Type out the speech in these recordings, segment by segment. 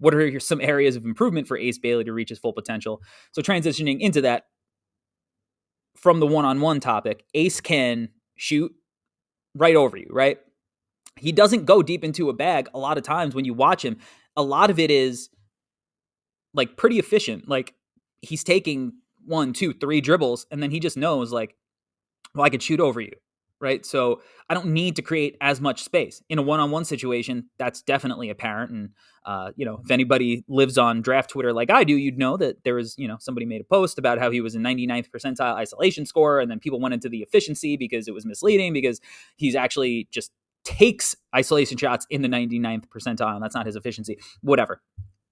what are some areas of improvement for Ace Bailey to reach his full potential? So transitioning into that, from the one-on-one topic, Ace can shoot right over you, right? He doesn't go deep into a bag a lot of times when you watch him. A lot of it is like pretty efficient. Like he's taking 1, 2, 3 dribbles, and then he just knows like, well, I could shoot over you, right? So I don't need to create as much space in a one-on-one situation. That's definitely apparent. And if anybody lives on draft Twitter like I do, you'd know that there was, somebody made a post about how he was a 99th percentile isolation scorer, and then people went into the efficiency because it was misleading because he's actually just takes isolation shots in the 99th percentile, and that's not his efficiency. Whatever.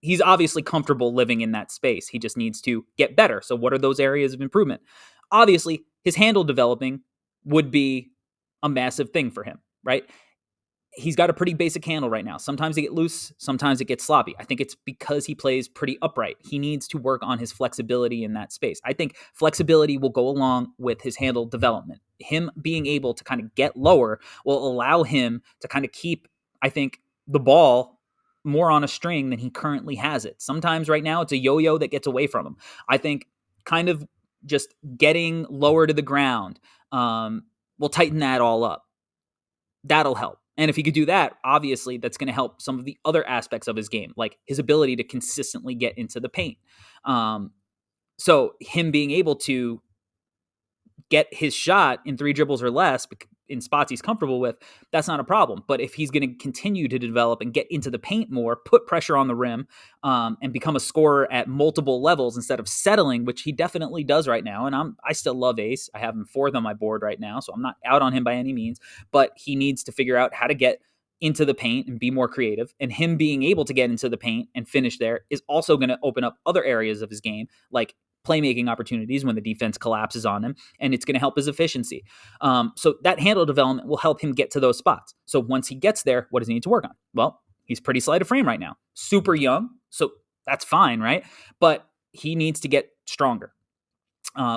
He's obviously comfortable living in that space. He just needs to get better. So what are those areas of improvement? Obviously, his handle developing would be a massive thing for him, right? He's got a pretty basic handle right now. Sometimes it gets loose, sometimes it gets sloppy. I think it's because he plays pretty upright. He needs to work on his flexibility in that space. I think flexibility will go along with his handle development. Him being able to kind of get lower will allow him to kind of keep, I think, the ball more on a string than he currently has it. Sometimes right now it's a yo-yo that gets away from him. I think kind of just getting lower to the ground will tighten that all up. That'll help. And if he could do that, obviously that's going to help some of the other aspects of his game, like his ability to consistently get into the paint. So him being able to get his shot in 3 dribbles or less in spots he's comfortable with, that's not a problem. But if he's going to continue to develop and get into the paint more, put pressure on the rim, and become a scorer at multiple levels instead of settling, which he definitely does right now. And I still love Ace. I have him 4th on my board right now, so I'm not out on him by any means. But he needs to figure out how to get into the paint and be more creative. And him being able to get into the paint and finish there is also going to open up other areas of his game, like playmaking opportunities when the defense collapses on him, and it's going to help his efficiency. So that handle development will help him get to those spots. So once he gets there, what does he need to work on? Well, he's pretty slight of frame right now, super young, so that's fine, right? But he needs to get stronger.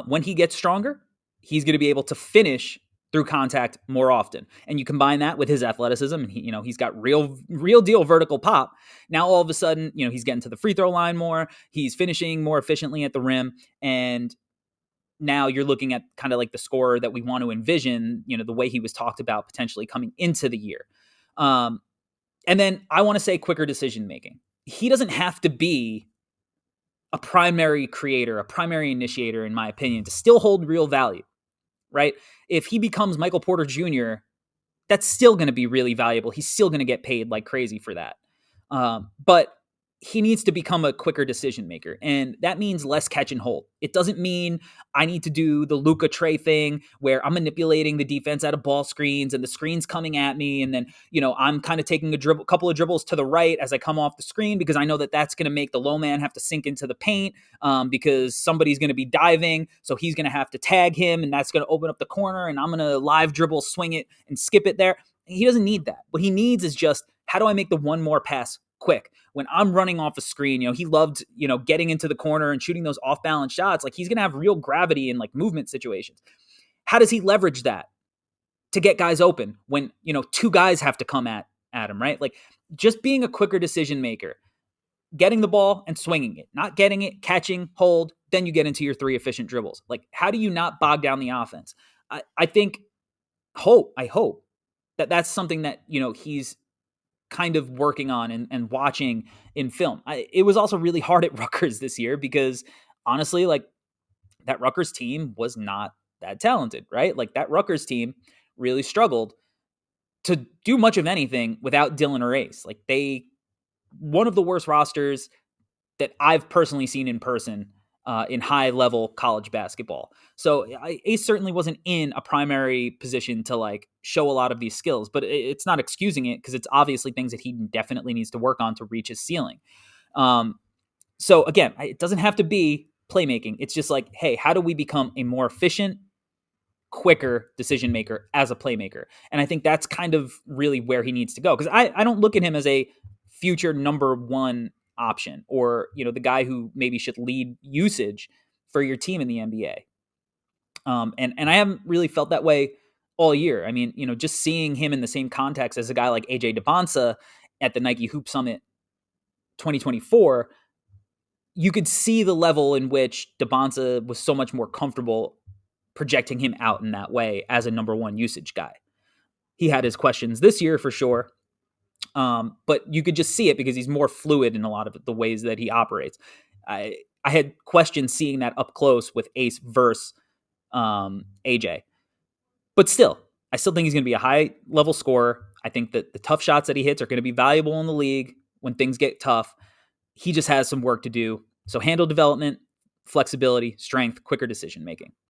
When he gets stronger, he's going to be able to finish through contact more often. And you combine that with his athleticism, and he's got real deal vertical pop. Now all of a sudden, he's getting to the free throw line more. He's finishing more efficiently at the rim, and now you're looking at kind of like the scorer that we want to envision, the way he was talked about potentially coming into the year. And then I want to say quicker decision making. He doesn't have to be a primary creator, a primary initiator, in my opinion, to still hold real value, right? If he becomes Michael Porter Jr., that's still going to be really valuable. He's still going to get paid like crazy for that. But he needs to become a quicker decision maker, and that means less catch and hold. It doesn't mean I need to do the Luka Trey thing where I'm manipulating the defense out of ball screens and the screen's coming at me, and then I'm kind of taking a couple of dribbles to the right as I come off the screen because I know that that's going to make the low man have to sink into the paint because somebody's going to be diving, so he's going to have to tag him, and that's going to open up the corner, and I'm going to live dribble, swing it, and skip it there. He doesn't need that. What he needs is just, how do I make the one more pass quick? When I'm running off a screen, he loved, getting into the corner and shooting those off balance shots. Like, he's going to have real gravity in like movement situations. How does he leverage that to get guys open when, 2 guys have to come at him, right? Like, just being a quicker decision maker, getting the ball and swinging it, not getting it, catching, hold, then you get into your 3 efficient dribbles. Like, how do you not bog down the offense? I hope that that's something that, he's kind of working on and watching in film. It was also really hard at Rutgers this year because honestly, like, that Rutgers team was not that talented, right? Like, that Rutgers team really struggled to do much of anything without Dylan or Ace. Like, one of the worst rosters that I've personally seen in person in high-level college basketball. So Ace certainly wasn't in a primary position to like show a lot of these skills, but it's not excusing it because it's obviously things that he definitely needs to work on to reach his ceiling. So again, it doesn't have to be playmaking. It's just like, hey, how do we become a more efficient, quicker decision maker as a playmaker? And I think that's kind of really where he needs to go, because I don't look at him as a future number 1 option or, the guy who maybe should lead usage for your team in the NBA. And I haven't really felt that way all year. I mean, just seeing him in the same context as a guy like AJ DeBonsa at the Nike Hoop Summit 2024, you could see the level in which Dabonsa was so much more comfortable projecting him out in that way as a number one usage guy. He had his questions this year for sure, but you could just see it because he's more fluid in a lot of the ways that he operates. I had questions seeing that up close with Ace versus AJ. But still, I still think he's going to be a high-level scorer. I think that the tough shots that he hits are going to be valuable in the league when things get tough. He just has some work to do. So handle development, flexibility, strength, quicker decision-making.